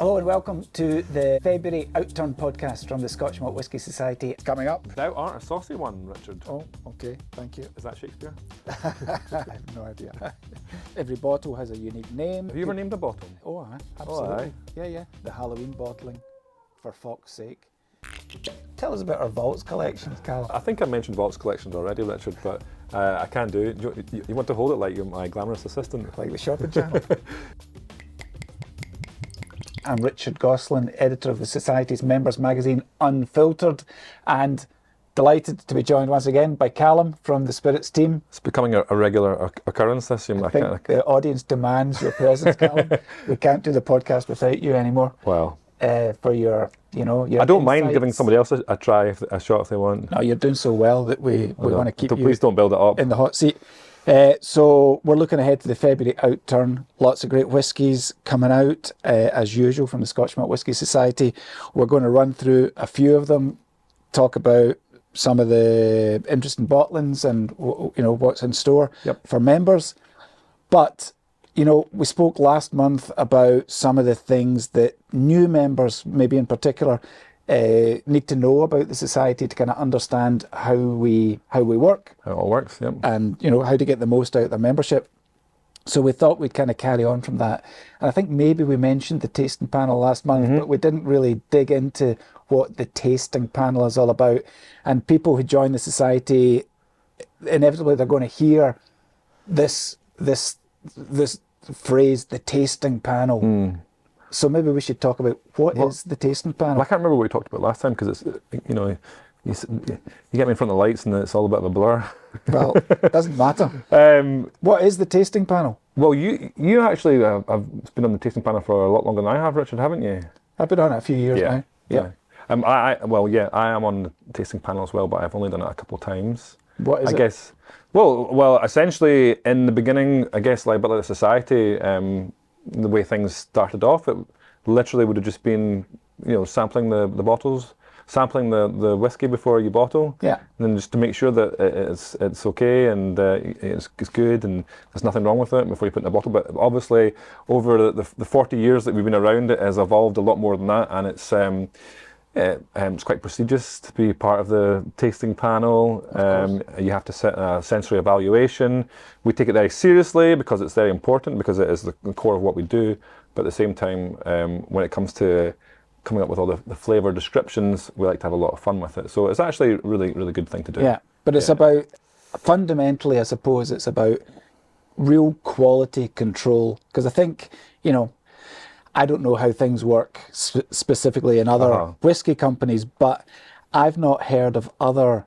Hello and welcome to the February Outturn Podcast from the Scotch Malt Whisky Society. Coming up. Thou art a saucy one, Richard. Oh, okay, thank you. Is that Shakespeare? I have no idea. Every bottle has a unique name. Have you ever named a bottle? Oh, aye, absolutely. Oh, aye. Yeah. The Halloween bottling, for fuck's sake. Tell us about our vaults collections, Calum. I think I mentioned vaults collections already, Richard, but I can do it. You want to hold it like you're my glamorous assistant? Like the shopping channel. I'm Richard Goslan, editor of the Society's members magazine Unfiltered, and delighted to be joined once again by Calum from the Spirits team. It's becoming a regular occurrence this year. I think the audience demands your presence, Calum. We can't do the podcast without you anymore. Well, for your I don't mind insights. giving somebody else a try, a shot if they want. No, you're doing so well that we want to keep you Please don't build it up. in the hot seat. So we're looking ahead to the February Outturn. Lots of great whiskies coming out, as usual, from the Scotch Malt Whisky Society. We're going to run through a few of them, talk about some of the interesting bottlings and what's in store for members. But we spoke last month about some of the things that new members, maybe in particular, need to know about the society to kind of understand how we work. How it all works, yep. And how to get the most out of their membership. So we thought we'd kind of carry on from that. And I think maybe we mentioned the tasting panel last month, but we didn't really dig into what the tasting panel is all about. And people who join the society, inevitably they're going to hear this phrase, the tasting panel. So maybe we should talk about what is the tasting panel. Well, I can't remember what we talked about last time because it's, you get me in front of the lights and it's all a bit of a blur. Well, it doesn't matter. What is the tasting panel? Well, you actually have been on the tasting panel for a lot longer than I have, Richard, haven't you? I've been on it a few years now. Yeah. I am on the tasting panel as well, but I've only done it a couple of times. What is it? I guess. Well, essentially, in the beginning, I guess, like a bit like the society, the way things started off, it literally would have just been, sampling the bottles, sampling the whiskey before you bottle, and then just to make sure that it's okay and it's good and there's nothing wrong with it before you put it in a bottle. But obviously, over the 40 years that we've been around, it has evolved a lot more than that, and it's quite prestigious to be part of the tasting panel. You have to set a sensory evaluation. We take it very seriously because it's very important, because it is the core of what we do. But at the same time, when it comes to coming up with all the flavour descriptions, we like to have a lot of fun with it. So it's actually a really, really good thing to do. Yeah, but it's about, fundamentally, I suppose, it's about real quality control. Because I think, I don't know how things work specifically in other whiskey companies, but I've not heard of other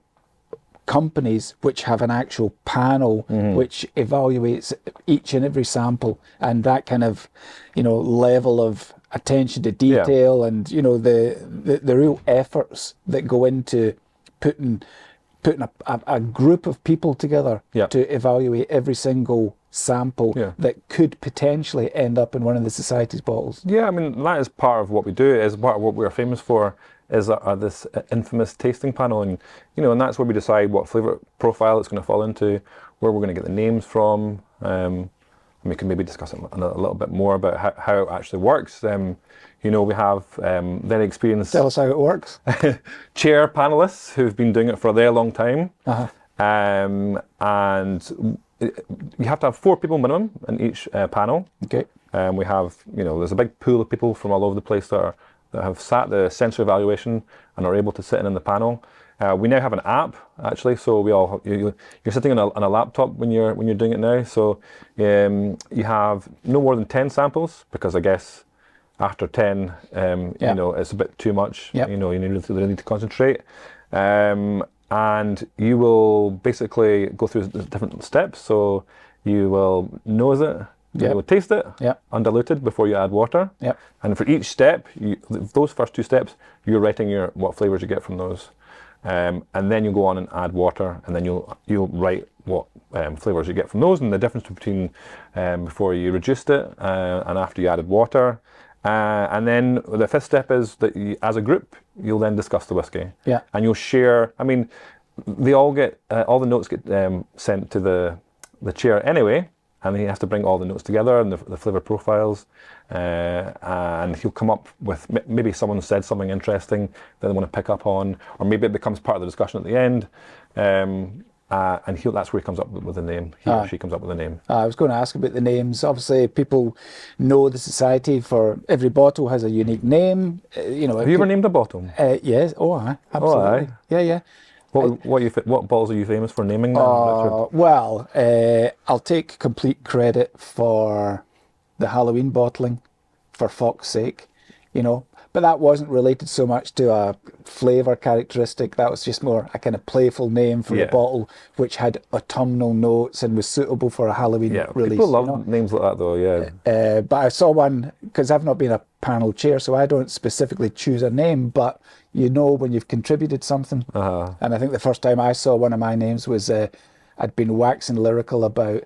companies which have an actual panel which evaluates each and every sample, and that kind of, level of attention to detail and, the real efforts that go into putting a group of people together to evaluate every single sample that could potentially end up in one of the society's bottles. Yeah, I mean, that is part of what we do, is part of what we're famous for, is this infamous tasting panel, and and that's where we decide what flavour profile it's going to fall into, where we're going to get the names from, and we can maybe discuss a little bit more about how it actually works. We have very experienced... Tell us how it works. chair panellists who've been doing it for a very long time, and you have to have 4 people minimum in each panel. Okay. We have, there's a big pool of people from all over the place that have sat the sensory evaluation and are able to sit in the panel. We now have an app, actually, so you're sitting on a laptop when you're doing it now. So you have no more than 10 samples, because I guess after 10, it's a bit too much. You need to concentrate. And you will basically go through the different steps. So you will nose it, you will taste it, undiluted, before you add water. And for each step, those first 2 steps, you're writing what flavours you get from those. And then you go on and add water, and then you'll write what flavours you get from those, and the difference between before you reduced it and after you added water. And then the 5th step is that as a group, you'll then discuss the whiskey. And you'll share. I mean, they all get all the notes get sent to the chair anyway, and he has to bring all the notes together and the flavour profiles, and he'll come up with maybe someone said something interesting that they want to pick up on, or maybe it becomes part of the discussion at the end, and that's where he comes up with the name. He or she comes up with the name. I was going to ask about the names. Obviously, people know the society for every bottle has a unique name. Have you ever named a bottle? Yes. Oh, aye. Absolutely. Yeah. What bottles are you famous for naming? Richard? Well, I'll take complete credit for the Halloween bottling, for fuck's sake, But that wasn't related so much to a flavour characteristic. That was just more a kind of playful name for a bottle which had autumnal notes and was suitable for a Halloween release. People love names like that, though. Yeah. But I saw one, because I've not been a panel chair, so I don't specifically choose a name, but when you've contributed something. And I think the first time I saw one of my names was I'd been waxing lyrical about,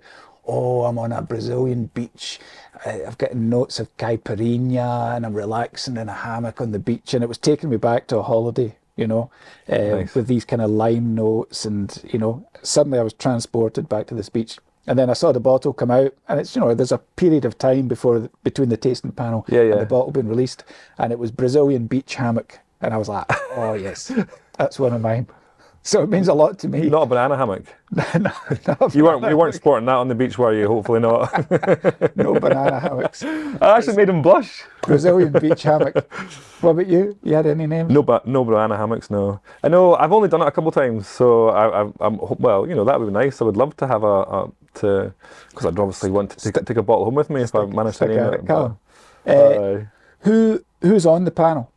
I'm on a Brazilian beach. I've got notes of caipirinha and I'm relaxing in a hammock on the beach. And it was taking me back to a holiday, Nice. with these kind of lime notes. And, suddenly I was transported back to this beach. And then I saw the bottle come out, and it's, there's a period of time between the tasting panel and the bottle being released. And it was Brazilian beach hammock. And I was like, oh, yes, that's one of mine. So it means a lot to me. Not a banana hammock. No, You weren't sporting that on the beach, were you? Hopefully not. no banana hammocks. I actually made him blush. Brazilian beach hammock. What about you? You had any names? No banana hammocks. No. I know. I've only done it a couple of times, so I'm well. That would be nice. I would love to have because I'd obviously want to take a bottle home with me if I managed to name it. Who's on the panel?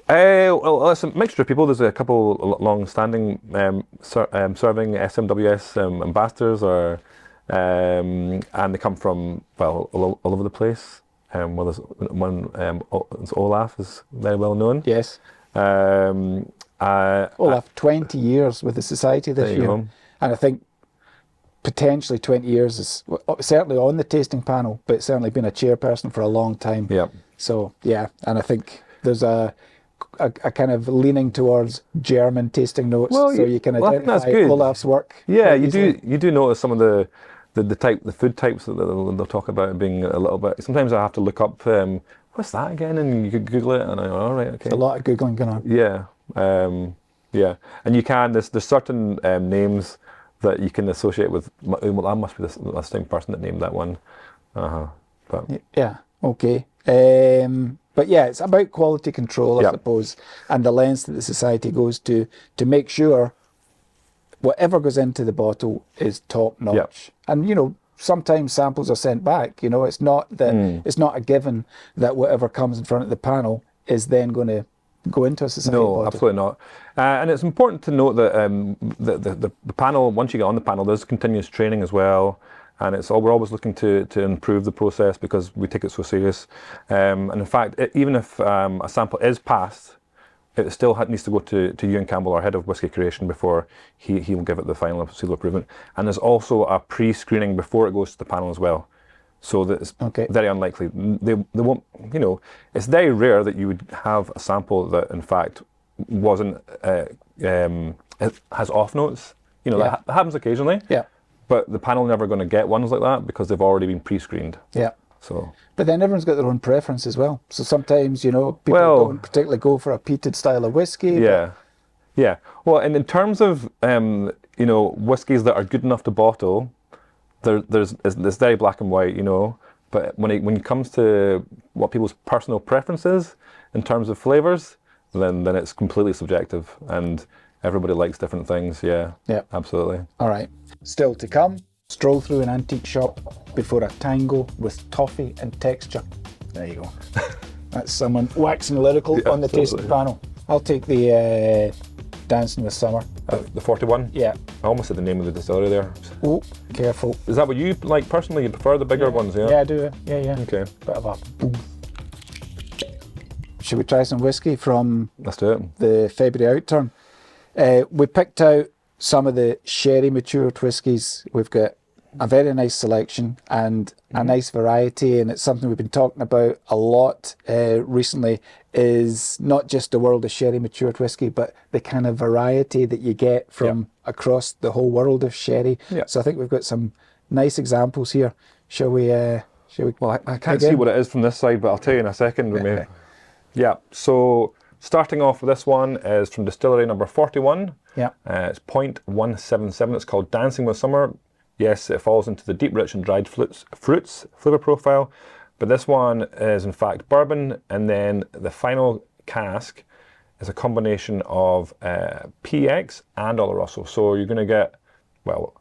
Well, it's a mixture of people. There's a couple long-standing serving SMWS ambassadors, and they come from all over the place. Well, there's one. It's Olaf is very well known. Yes. Olaf, 20 years with the society this year, and I think potentially 20 years is certainly on the tasting panel, but certainly been a chairperson for a long time. Yeah. So and I think there's a kind of leaning towards German tasting notes, so you can identify Olaf's work. Yeah, you do notice some of the food types that they'll talk about being a little bit. Sometimes I have to look up what's that again, and you could Google it, and I go, all right, okay. There's a lot of Googling going on. Yeah, and you can. There's certain names that you can associate with. Well, that must be the same person that named that one. But yeah, okay. But yeah, it's about quality control, I suppose, and the lengths that the society goes to make sure whatever goes into the bottle is top notch. Yep. And sometimes samples are sent back. It's not that it's not a given that whatever comes in front of the panel is then going to go into a society bottle. No, absolutely not. And it's important to note that the panel, once you get on the panel, there's continuous training as well. And we're always looking to improve the process because we take it so serious. And in fact, even if a sample is passed, it still needs to go to Ewan Campbell, our head of whisky creation, before he will give it the final seal of approval. And there's also a pre-screening before it goes to the panel as well. So that it's very unlikely. They won't, it's very rare that you would have a sample that in fact wasn't, it has off notes. That happens occasionally. Yeah. But the panel never going to get ones like that because they've already been pre-screened. Yeah. So. But then everyone's got their own preference as well. So sometimes, people don't particularly go for a peated style of whiskey. Yeah. Yeah. Well, and in terms of, whiskies that are good enough to bottle, it's very black and white, But when it comes to what people's personal preferences in terms of flavours, then it's completely subjective. And everybody likes different things. Yeah. Absolutely. All right. Still to come, stroll through an antique shop before a tango with toffee and texture. There you go. That's someone waxing lyrical on the tasting panel. I'll take the Dancing with Summer. The 41? Yeah. I almost said the name of the distillery there. Oh, careful. Is that what you like personally? You prefer the bigger ones, yeah? Yeah, I do. Yeah. Okay. Bit of a boom. Should we try some whiskey from Let's do it. the February Outturn? We picked out some of the sherry matured whiskies. We've got a very nice selection and a nice variety, and it's something we've been talking about a lot recently, is not just the world of sherry matured whiskey, but the kind of variety that you get from across the whole world of sherry. Yeah. So I think we've got some nice examples here. Shall we? Well, I can't see what it is from this side, but I'll tell you in a second. Yeah, so starting off with this one is from Distillery number 41. Yeah. It's 0.177. It's called Dancing with Summer. Yes, it falls into the deep, rich and dried fruits flavour profile. But this one is in fact bourbon, and then the final cask is a combination of PX and Oloroso. So you're going to get, well,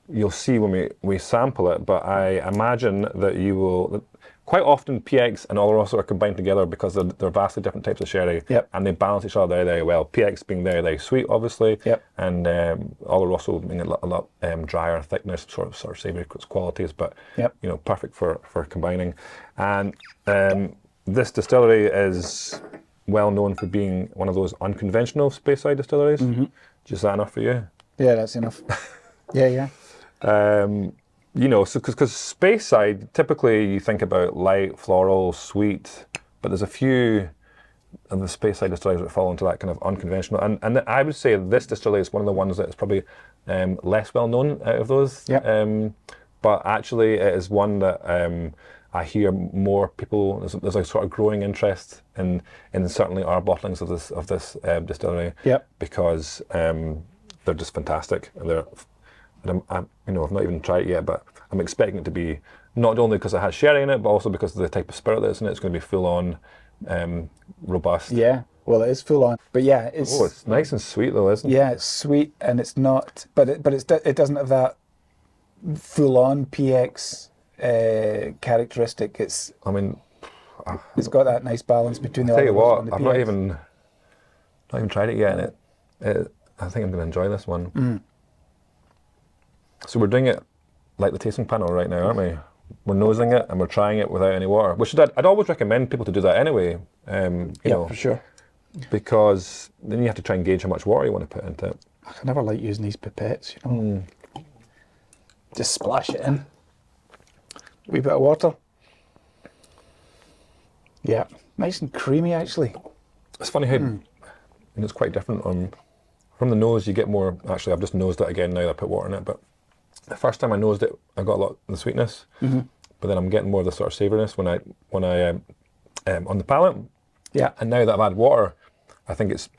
you'll see when we sample it, but I imagine that you will, quite often PX and Oloroso are combined together because they're vastly different types of sherry, yep. and they balance each other very, very well. PX being very, very sweet, obviously, yep. and Oloroso being a lot drier, thickness, sort of savoury qualities, but yep. you know, perfect for combining. And this distillery is well known for being one of those unconventional Speyside distilleries. Mm-hmm. Is that enough for you? Yeah, that's enough. yeah. You know, so because Speyside, typically you think about light, floral, sweet, but there's a few of the Speyside distilleries that fall into that kind of unconventional. And I would say this distillery is one of the ones that is probably less well known out of those. Yep. But actually, it is one that I hear more people. There's a sort of growing interest in certainly our bottlings of this distillery. Yep. Because they're just fantastic. I've not even tried it yet, but I'm expecting it to be not only because it has sherry in it, but also because of the type of spirit that's in it. It's going to be full on, robust. Yeah, well, it is full on, but yeah, it's nice and sweet though, isn't it? Yeah, it's sweet, and it's not, but it doesn't have that full on PX characteristic. It's got that nice balance between the. I'll tell you what, and the I've PX. not even tried it yet, and I think I'm going to enjoy this one. Mm. So we're doing it like the tasting panel right now, aren't we? We're nosing it and we're trying it without any water, which I'd always recommend people to do that anyway. You know, for sure. Because then you have to try and gauge how much water you want to put into it. I never like using these pipettes, you know. Just splash it in. A wee bit of water. Yeah, nice and creamy actually. It's funny how, and it's quite different from the nose. You get more. Actually, I've just nosed it again now that I put water in it, but the first time I nosed it, I got a lot of the sweetness, but then I'm getting more of the sort of savouriness when I on the palate. Yeah. And now that I've had water, I think it's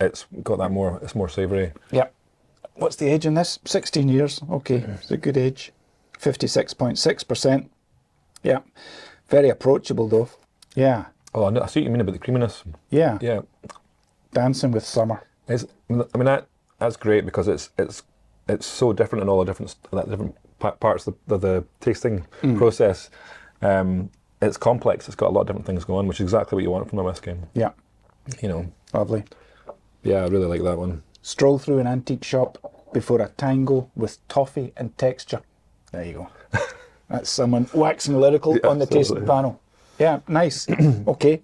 got that more. It's more savoury. Yeah. What's the age in this? 16 years. Okay, it's a good age. 56.6%. Yeah. Very approachable though. Yeah. Oh, I see what you mean about the creaminess. Yeah. Yeah. Dancing with summer. That's great because it's so different in all the different parts of the tasting process. It's complex. It's got a lot of different things going on, which is exactly what you want from a whiskey. Yeah. You know. Lovely. Yeah, I really like that one. Stroll through an antique shop before a tango with toffee and texture. There you go. That's someone waxing lyrical on the tasting panel. Yeah, nice. Okay.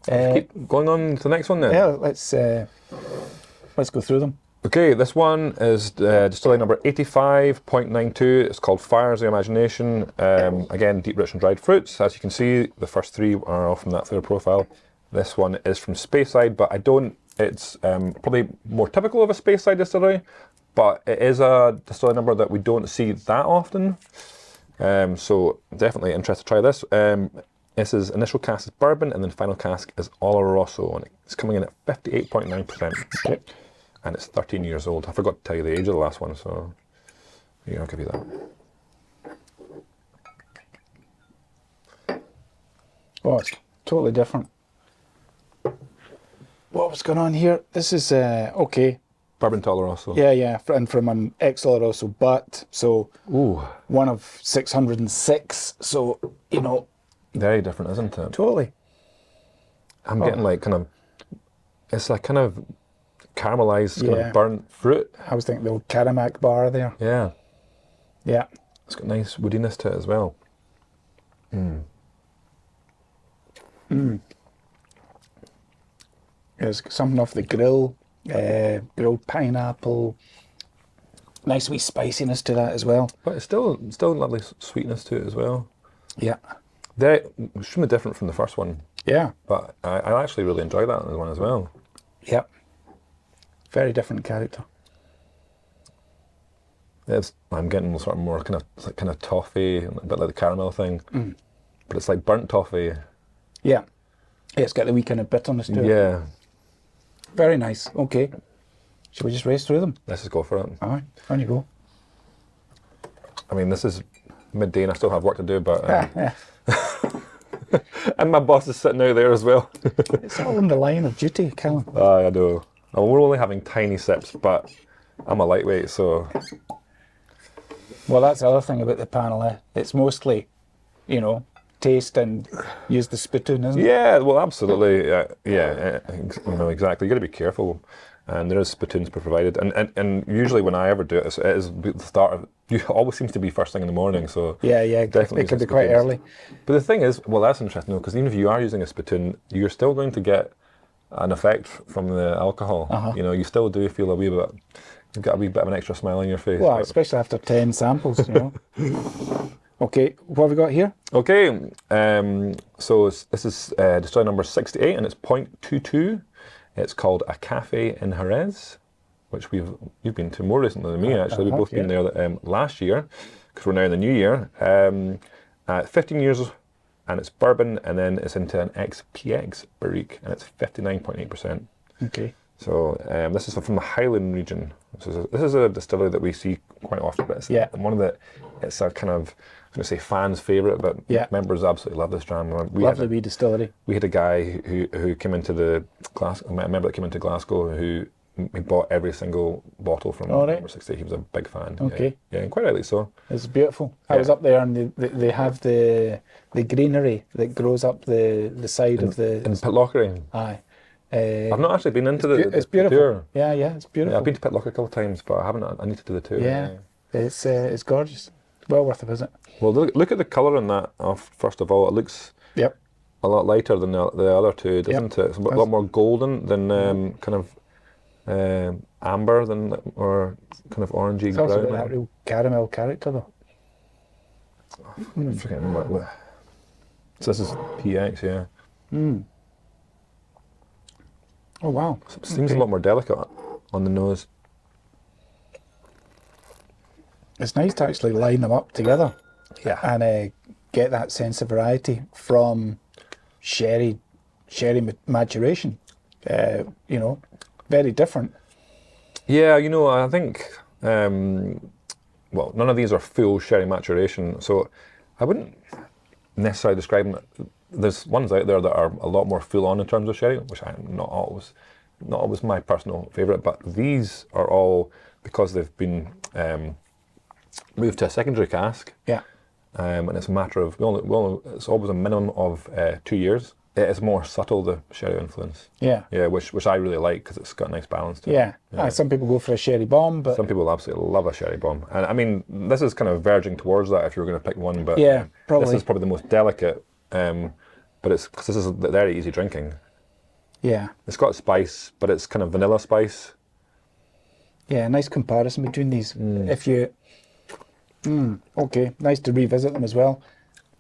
Keep going on to the next one then. Yeah, let's go through them. Okay, this one is distillery number 85.92. It's called Fires of the Imagination. Again, deep, rich and dried fruits. As you can see, the first three are all from that flavour profile. This one is from Speyside, but it's probably more typical of a Speyside distillery, but it is a distillery number that we don't see that often. So definitely interested to try this. This is initial cask is bourbon, and then final cask is Oloroso, and it's coming in at 58.9%. Okay. And it's 13 years old. I forgot to tell you the age of the last one, so yeah, I'll give you that. Oh, it's totally different. What's going on here? This is, okay. Bourbon to Oloroso. Yeah, and from an ex-Oloroso, but, so, one of 606, so, you know. Very different, isn't it? Totally. I'm getting like it's like kind of caramelized, kind of burnt fruit. I was thinking the old Karamak bar there. Yeah. Yeah. It's got nice woodiness to it as well. There's something off the grill, grilled pineapple. Nice wee spiciness to that as well. But it's still lovely sweetness to it as well. Yeah. They're extremely different from the first one. Yeah. But I actually really enjoy that one as well. Yeah. Very different character. I'm getting sort of more kind of toffee, a bit like the caramel thing, but it's like burnt toffee. Yeah. It's got the wee kind of bitterness to it. Yeah. Very nice. Okay. Shall we just race through them? Let's just go for it. All right. On you go. I mean, this is midday and I still have work to do, but Yeah. and my boss is sitting out there as well. It's all in the line of duty, Calum. I know. Well, we're only having tiny sips, but I'm a lightweight, so. Well, that's the other thing about the panel. It's mostly, taste and use the spittoon, isn't it? Yeah, well, absolutely. Exactly. You got to be careful, and there is spittoons provided. And usually when I ever do it, it is the start of. You always seems to be first thing in the morning. So Yeah. definitely It could be quite early. But the thing is, well, that's interesting though, because even if you are using a spittoon, you're still going to get an effect from the alcohol. Uh-huh. You still do feel a wee bit. You've got a wee bit of an extra smile on your face. Well, especially after 10 samples, Okay, what have we got here? Okay, so this is distillery number 68, and it's 0.22. It's called A Cafe in Herz, which you've been to more recently than me, actually. We've both been there last year, because we're now in the new year. 15 years, and it's bourbon, and then it's into an XPX barrique, and it's 59.8%. Okay. So this is from the Highland region. This is a distillery that we see quite often, but it's it's a kind of, I was going to say fans' favourite, but members absolutely love this dram. Lovely wee distillery. We had a guy who came into a member that came into Glasgow who he bought every single bottle from number 68. He was a big fan. Okay. Yeah, and quite rightly so. It's beautiful. I was up there, and they have the greenery that grows up the side of the... In Pitlochry. Aye. I've not actually been into it's beautiful. the tour. Yeah, it's beautiful. Yeah, I've been to Pitlochry a couple of times, but I haven't. I need to do the tour. Yeah. It's gorgeous. Well worth a visit. Well, look at the colour in that. First of all, it looks a lot lighter than the other two, doesn't it? It's a lot more golden than kind of amber or kind of orangey it's brown. Also got that real caramel character though. I'm forgetting what. So this is PX, yeah. Oh wow! It seems a lot more delicate on the nose. It's nice to actually line them up together, and get that sense of variety from sherry maturation. Very different. Yeah, I think. Well, none of these are full sherry maturation, so I wouldn't necessarily describe them. There's ones out there that are a lot more full on in terms of sherry, which I'm not always my personal favourite. But these are all because they've been moved to a secondary cask. Yeah. And it's a matter of it's always a minimum of 2 years. It is more subtle, the sherry influence. Yeah. Yeah, which I really like because it's got a nice balance to it. Yeah. Some people go for a sherry bomb, but some people absolutely love a sherry bomb. And I mean, this is kind of verging towards that if you were going to pick one. But probably. This is probably the most delicate. But it's because this is very easy drinking. Yeah. It's got spice, but it's kind of vanilla spice. Yeah, nice comparison between these. If you, okay, nice to revisit them as well.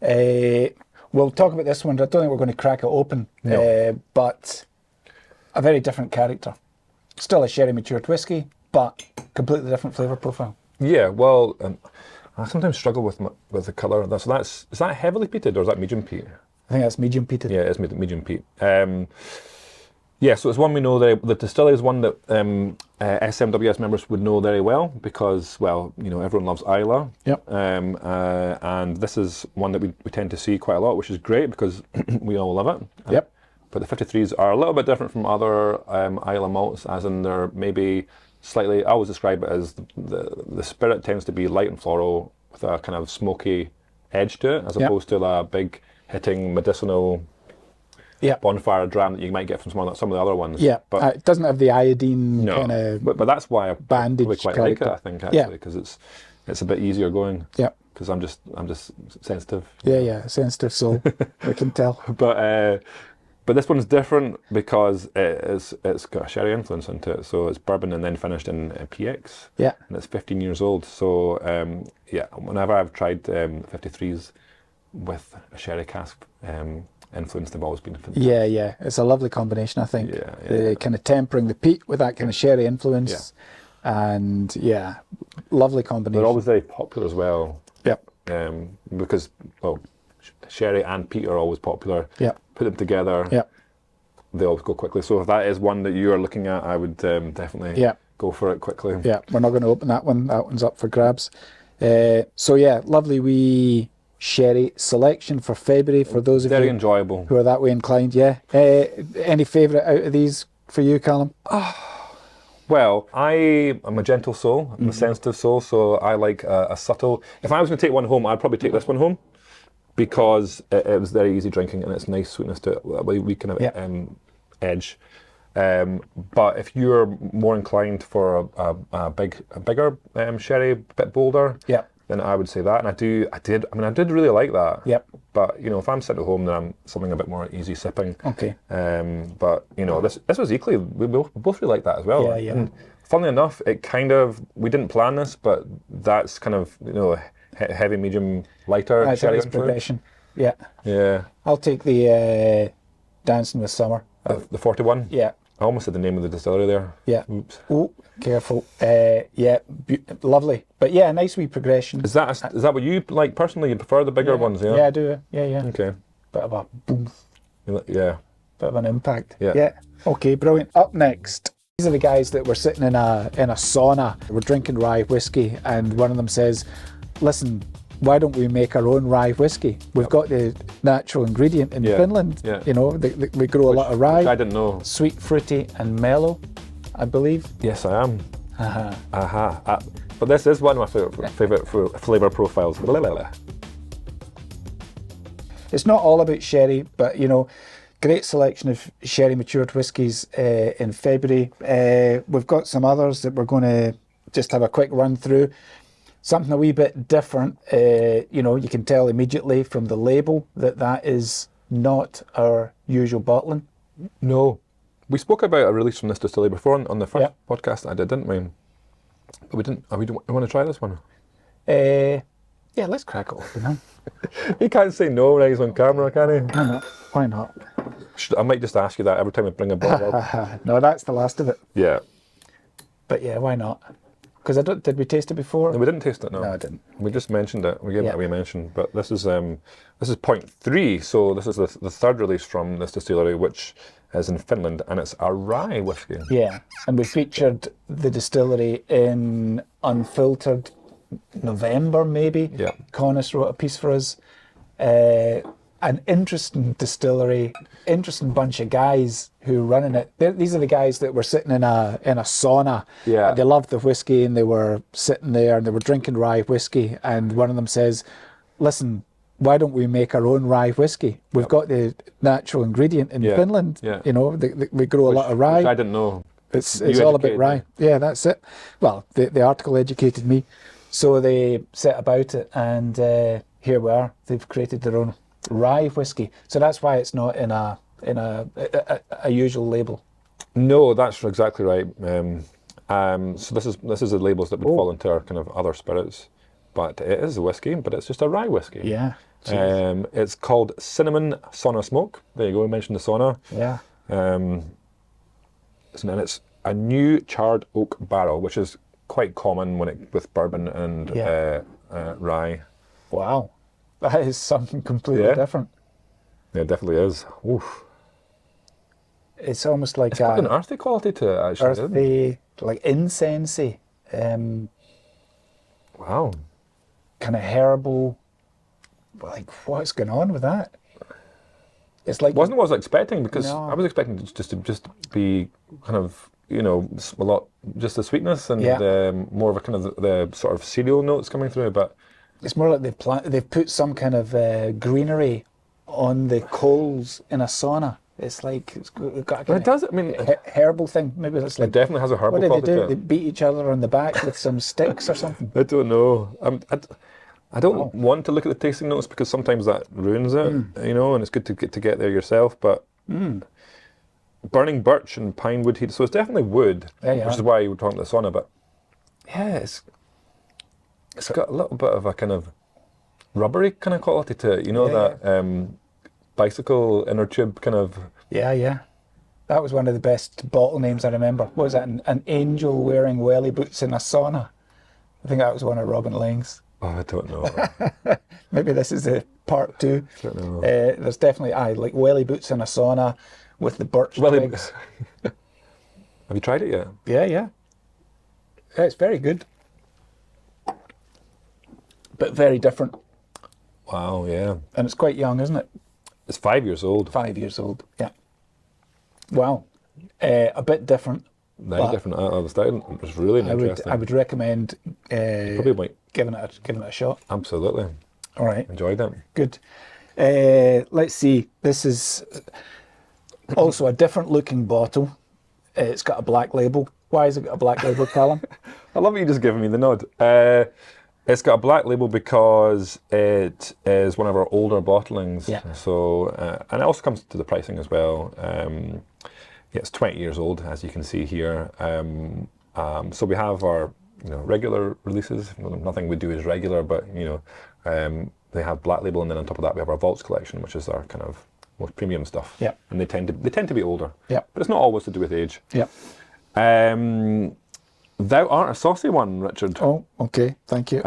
We'll talk about this one. I don't think we're going to crack it open, but a very different character. Still a sherry matured whiskey, but completely different flavour profile. Yeah, well, I sometimes struggle with the colour. Is that heavily peated or is that medium peat? I think that's medium peated. Yeah, it's medium peat. So it's one we know the distillery is one that SMWS members would know very well because, everyone loves Islay. Yep. And this is one that we tend to see quite a lot, which is great because we all love it. Yep. But the 53s are a little bit different from other Islay malts, as in they're maybe slightly, I always describe it as the spirit tends to be light and floral with a kind of smoky edge to it, as opposed to a big hitting medicinal bonfire dram that you might get from some of the other ones. Yeah, but it doesn't have the iodine kind of. But that's why I bandage really quite character. like it. I think actually because it's a bit easier going. Yeah. Because I'm just sensitive. Yeah, sensitive soul. I can tell. But this one's different because it's got a sherry influence into it. So it's bourbon and then finished in PX. Yeah. And it's 15 years old. So whenever I've tried 53s with a sherry cask influence, they've always been fantastic. Yeah. It's a lovely combination, I think. Yeah. The kind of tempering the peat with that kind of sherry influence. And yeah, lovely combination. They're always very popular as well. Yep. Because, well, sherry and peat are always popular. Yep. Put them together. Yep. They always go quickly. So if that is one that you are looking at, I would definitely go for it quickly. Yeah, we're not going to open that one. That one's up for grabs. So yeah, lovely wee sherry selection for February for those of Very you enjoyable. who are that way inclined. Yeah. Any favourite out of these for you, Callum? Well, I am a gentle soul. I'm a sensitive soul, so I like a subtle. If I was going to take one home, I'd probably take this one home because it was very easy drinking and it's nice sweetness to it. We kind of edge. But if you're more inclined for a bigger sherry, a bit bolder, then I would say that. And I did really like that. Yep. But if I'm sitting at home, then I'm something a bit more easy sipping. Okay. But this was equally. We both really liked that as well. Yeah. And funnily enough, we didn't plan this, but that's kind of heavy, medium, lighter That's sherry a nice progression. Yeah. Yeah. I'll take the Dancing with Summer. The 41. Yeah. I almost said the name of the distillery there. Yeah. Oops. Oh, careful. Lovely. But yeah, nice wee progression. Is that what you like personally? You prefer the bigger ones? Yeah. Yeah, I do. Yeah. Okay. Bit of a boom. Yeah. Bit of an impact. Yeah. Okay, brilliant. Up next, these are the guys that were sitting in a sauna. We're drinking rye whiskey, and one of them says, "Listen, why don't we make our own rye whiskey? We've got the natural ingredient in Finland. Yeah. We grow a lot of rye. Which I didn't know. Sweet, fruity, and mellow, I believe." Yes, I am. But this is one of my favorite flavor profiles. Blah, blah, blah. It's not all about sherry, but great selection of sherry matured whiskies in February. We've got some others that we're going to just have a quick run through. Something a wee bit different. You can tell immediately from the label that is not our usual bottling. No. We spoke about a release from this distillery before on the first podcast I did, didn't we? But we didn't. We want to try this one? Yeah, let's crack it open. He can't say no when he's on camera, can he? Why not? I might just ask you that every time I bring a bottle up. No, that's the last of it. Yeah. But yeah, why not? Because did we taste it before? No, we didn't taste it. No, I didn't. We just mentioned it. We gave it a wee mention. But this is point 3. So this is the third release from this distillery, which is in Finland, and it's a rye whiskey. Yeah, and we featured the distillery in Unfiltered November, maybe. Yeah. Connors wrote a piece for us. An interesting distillery, interesting bunch of guys who are running it. These are the guys that were sitting in a sauna. Yeah. They loved the whiskey, and they were sitting there and they were drinking rye whiskey. And one of them says, "Listen, why don't we make our own rye whiskey? We've got the natural ingredient in Finland. Yeah. We grow a lot of rye." Which I didn't know. It's all about rye. Yeah, that's it. Well, the article educated me. So they set about it, and here we are. They've created their own rye whiskey. So that's why it's not in a usual label. No, that's exactly right. So this is the labels that would fall into our kind of other spirits, but it is a whiskey, but it's just a rye whiskey. Yeah. It's called Cinnamon Sauna Smoke. There you go. We mentioned the sauna. Yeah. And it's a new charred oak barrel, which is quite common with bourbon and rye. Wow. That is something completely different. Yeah, it definitely is. Oof. It's almost like it's got an earthy quality to it, actually. Earthy, like incensey. Wow. Kind of herbal. Like, what's going on with that? It's like wasn't what I was expecting, because No. I was expecting it just to be kind of a lot just the sweetness and more of a kind of the sort of cereal notes coming through, but it's more like they've put some kind of greenery on the coals in a sauna. It's like it's got a kind it does. I mean, herbal thing. Maybe it's like it definitely has a herbal what do quality they do? to They it. beat each other on the back with some sticks or something. I don't know. I don't want to look at the tasting notes because sometimes that ruins it, and it's good to get there yourself. But burning birch and pine wood heat, so it's definitely wood, which is why we're talking about the sauna. But yeah, it's got a little bit of a kind of rubbery kind of quality to it. That bicycle inner tube kind of. Yeah. That was one of the best bottle names I remember. What was that? An angel wearing welly boots in a sauna. I think that was one of Robin Lang's. Oh, I don't know. Maybe this is the part 2. I don't know. There's definitely like welly boots in a sauna with the birch twigs. Have you tried it yet? Yeah. It's very good, but very different. Wow, yeah. And it's quite young, isn't it? It's 5 years old. 5 years old. Yeah. Wow. A bit different. Very different. I was down. It was really interesting. I would recommend Probably might. giving it a shot. Absolutely. All right. Enjoyed it. Good. Let's see. This is also a different looking bottle. It's got a black label. Why has it got a black label, Calum? I love you just giving me the nod. It's got a black label because it is one of our older bottlings. Yeah. So, and it also comes to the pricing as well. Yeah, it's 20 years old, as you can see here. So we have our regular releases. Nothing we do is regular, but they have black label, and then on top of that we have our Vaults collection, which is our kind of most premium stuff. Yeah. And they tend to be older. Yeah. But it's not always to do with age. Yeah. Thou art a saucy one, Richard. Oh, okay. Thank you.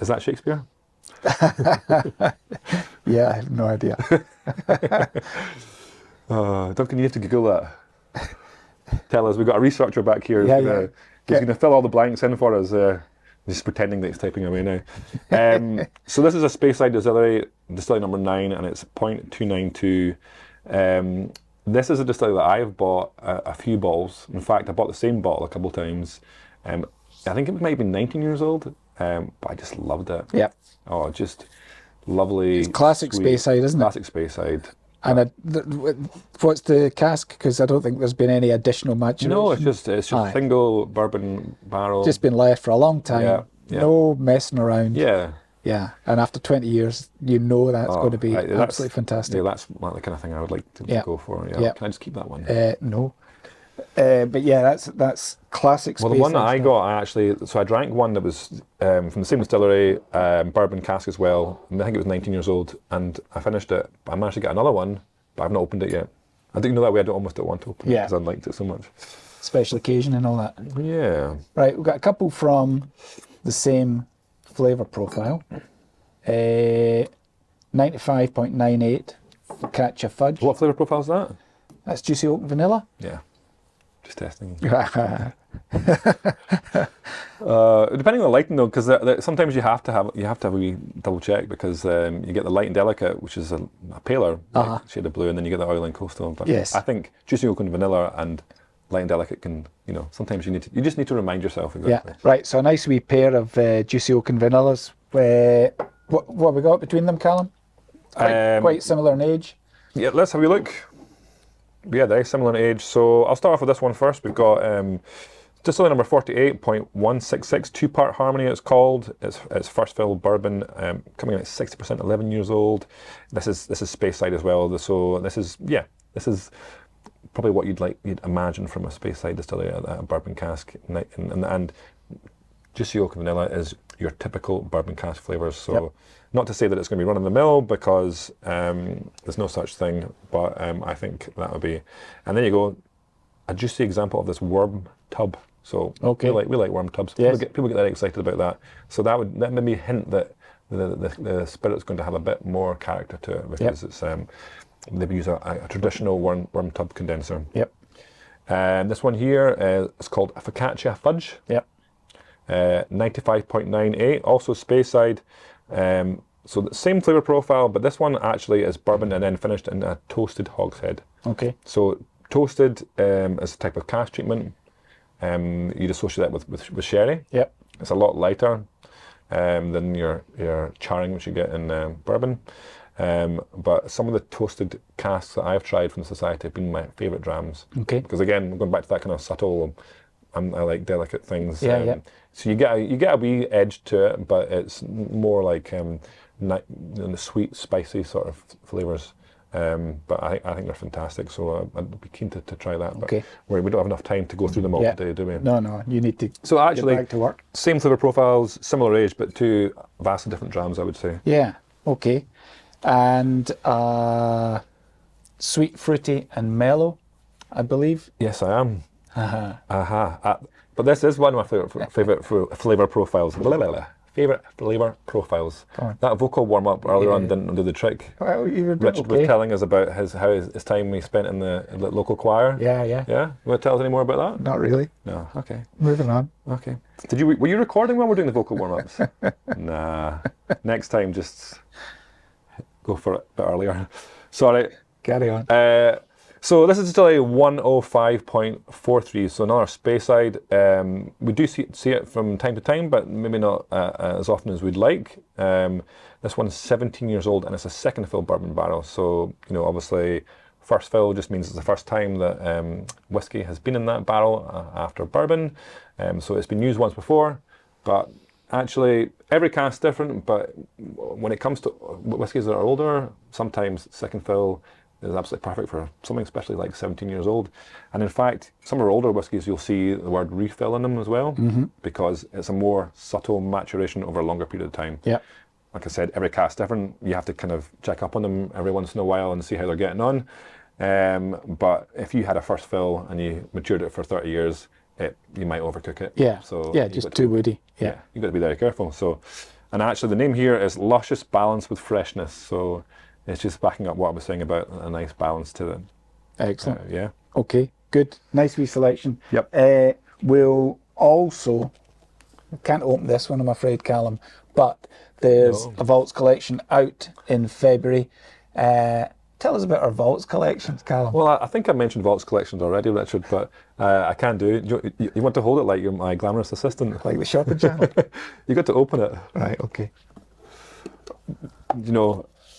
Is that Shakespeare? Yeah, I have no idea. Duncan, you have to Google that. Tell us, we've got a researcher back here. Yeah. He's going to fill all the blanks in for us. Just pretending that he's typing away now. So this is a Speyside Distillery, distillery number 9, and it's 0.292. This is a distillery that I've bought a few bottles. In fact, I bought the same bottle a couple of times. I think it might have been 19 years old, but I just loved it. Yeah. Oh, just lovely. It's classic Speyside, isn't it? Classic Speyside. And what's the cask? Because I don't think there's been any additional maturation. No, it's just single bourbon barrel. Just been left for a long time. Yeah. No messing around. Yeah. Yeah. And after 20 years, that's going to be absolutely fantastic. Yeah, that's the kind of thing I would like to go for. Yeah. Can I just keep that one? No. But yeah, that's classic. Well, the one that I got, I drank one that was from the same distillery, bourbon cask as well. I think it was 19 years old, and I finished it. I managed to get another one, but I've not opened it yet. I didn't know that we had almost at one to open it because I liked it so much. Special occasion and all that. Yeah. Right, we've got a couple from the same flavour profile. 95.98 Focaccia Fudge. What flavour profile is that? That's juicy oak vanilla. Yeah. Just testing. Depending on the lighting though, because sometimes you have to have a wee double check, because you get the light and delicate, which is a paler shade of blue, and then you get the oil and coastal. But yes. I think juicy oak and vanilla and light and delicate can, sometimes you just need to remind yourself exactly. Yeah, right. So a nice wee pair of juicy oak and vanillas. What have we got between them, Calum? Quite similar in age. Yeah, let's have a look. Yeah, they're similar in age. So I'll start off with this one first. We've got distillery number 48.166, 2-part harmony it's called. It's first fill bourbon, coming in at 60%, 11 years old. This is Speyside as well. So this is probably what you'd imagine from a Speyside distillery, a bourbon cask. And juicy oak and vanilla is your typical bourbon cask flavours. So not to say that it's going to be run of the mill, because there's no such thing, but I think that would be. And then you go, a juicy example of this worm tub. So we like worm tubs. Yes. People get that excited about that. So that made me hint that the spirit's going to have a bit more character to it, because it's they use a traditional worm tub condenser. Yep. This one here is called a Focaccia Fudge. Yep. 95.98, also Speyside. So the same flavour profile, but this one actually is bourbon and then finished in a toasted hogshead. Okay. So toasted is a type of cask treatment. You'd associate that with sherry. Yep. It's a lot lighter than your charring, which you get in bourbon. But some of the toasted casks that I've tried from the Society have been my favourite drams. Okay. Because again, going back to that kind of subtle, I like delicate things. So you get a wee edge to it, but it's more like the sweet, spicy sort of flavours. But I think they're fantastic. So I'd be keen to try that. But we don't have enough time to go through them all today, do we? No, you need to. So actually, get back to work. Same flavour profiles, similar age, but two vastly different drams, I would say. Yeah. Okay. And sweet, fruity, and mellow. I believe. Yes, I am. Uh-huh. But this is one of my favorite flavor profiles. Favorite flavor profiles. Go on. That vocal warm up earlier on didn't do the trick. Well, you were Richard was telling us about his time he spent in the local choir. Yeah. Yeah. You want to tell us any more about that? Not really. No. Okay. Moving on. Okay. Were you recording while we're doing the vocal warm ups? Nah. Next time, just go for it a bit earlier. Sorry. Carry on. So this is still a 105.43, so another Speyside. We do see it from time to time, but maybe not as often as we'd like. This one's 17 years old, and it's a second fill bourbon barrel. So, obviously, first fill just means it's the first time that whiskey has been in that barrel after bourbon. So it's been used once before, but actually every cask's different. But when it comes to whiskies that are older, sometimes second fill is absolutely perfect for something especially like 17 years old. And in fact, some of our older whiskies, you'll see the word refill in them as well, because it's a more subtle maturation over a longer period of time. Yeah. Like I said, every cask's different. You have to kind of check up on them every once in a while and see how they're getting on. But if you had a first fill and you matured it for 30 years, you might overcook it. Yeah. So just too woody. Yeah. You've got to be very careful. So, and actually the name here is luscious balance with freshness. So it's just backing up what I was saying about a nice balance to it. Excellent. Yeah. Okay, good. Nice wee selection. Yep. We'll also, can't open this one, I'm afraid, Calum, but there's a Vaults collection out in February. Tell us about our Vaults collections, Calum. Well, I think I mentioned Vaults collections already, Richard, but I can do. You want to hold it like you're my glamorous assistant? Like the shopping channel? You got to open it. Right, okay.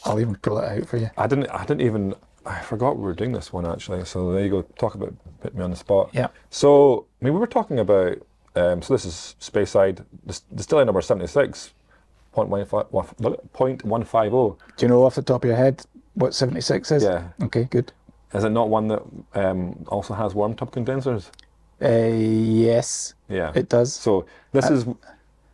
I'll even pull it out for you. I forgot we were doing this one actually. So there you go. Put me on the spot. Yeah. So we were talking about. So this is Speyside Distillery number 76.150. Do you know off the top of your head what 76 is? Yeah. Okay, good. Is it not one that also has worm tub condensers? Yes. Yeah. It does. So this is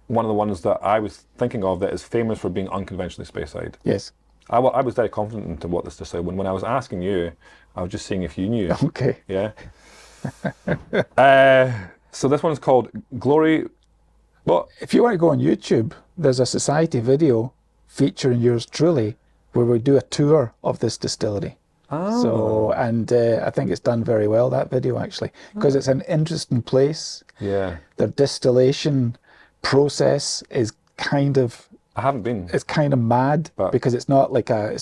one of the ones that I was thinking of that is famous for being unconventionally Speyside. Yes. I was very confident into what this distillery. When I was asking you, I was just seeing if you knew. Okay. Yeah. So this one's called Glory. Well, if you want to go on YouTube, there's a society video featuring yours truly where we do a tour of this distillery. Oh. So, and I think it's done very well, that video actually, because it's an interesting place. Yeah. The distillation process is kind of, I haven't been. it's kind of mad because it's not like a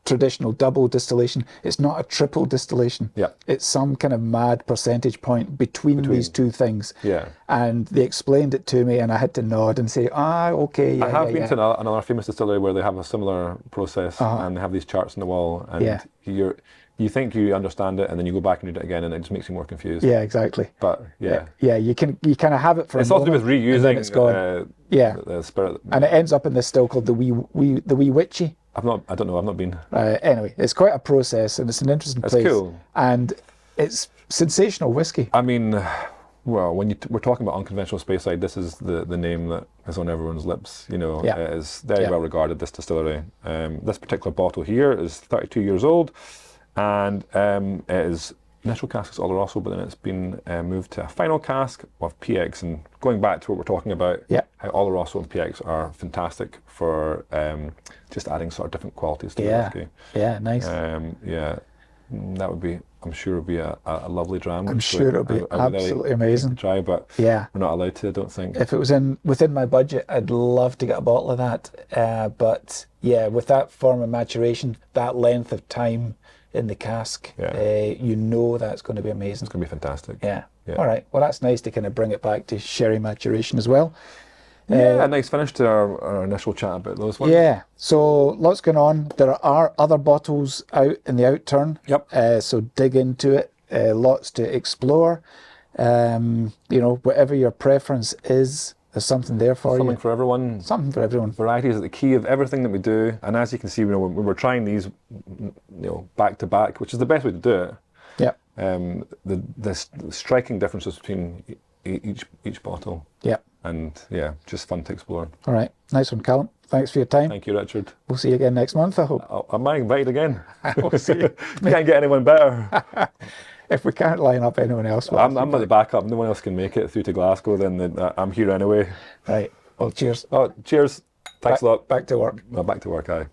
traditional double distillation. It's not a triple distillation. Yeah. It's some kind of mad percentage point between these two things. Yeah. And they explained it to me and I had to nod and say, okay, yeah, I have been to another famous distillery where they have a similar process and they have these charts on the wall and you think you understand it and then you go back and read it again and it just makes you more confused. Yeah, exactly. But you kind of have it for it's a also moment. with reusing It's gone. the spirit. And it ends up in this still called the wee witchy. I don't know, I've not been. Anyway, it's quite a process and it's an interesting place. It's cool. And it's sensational whiskey. I mean, well, when we're talking about unconventional Speyside, this is the name that is on everyone's lips. It is very well regarded, this distillery. This particular bottle here is 32 years old and it is initial cask is Oloroso, but then it's been moved to a final cask of PX. And going back to what we're talking about, how Oloroso and PX are fantastic for just adding sort of different qualities to the whiskey. Yeah, nice. That would be, I'm sure, would be a lovely dram. I'm sure it'll be absolutely amazing. Try, but we're not allowed to, I don't think. If it was within my budget, I'd love to get a bottle of that. But yeah, with that form of maturation, that length of time in the cask, that's going to be amazing. It's going to be fantastic. Yeah. All right. Well, that's nice to kind of bring it back to sherry maturation as well. A nice finish to our initial chat about those ones. Yeah. So lots going on. There are other bottles out in the Outturn. Yep. So dig into it. Lots to explore. Whatever your preference is, there's something there for you. Something for everyone. Something for everyone. Variety is the key of everything that we do. And as you can see, when we're trying these, back to back, which is the best way to do it. Yeah. The striking differences between each bottle. Yeah. And yeah, just fun to explore. All right. Nice one, Calum. Thanks for your time. Thank you, Richard. We'll see you again next month, I hope. Am I invited again? We'll see. Can't get anyone better. If we can't line up anyone else. I'm at the backup. No one else can make it through to Glasgow, then I'm here anyway. Right. Well, cheers. Oh, cheers. Thanks a lot. Back to work. Back to work, aye.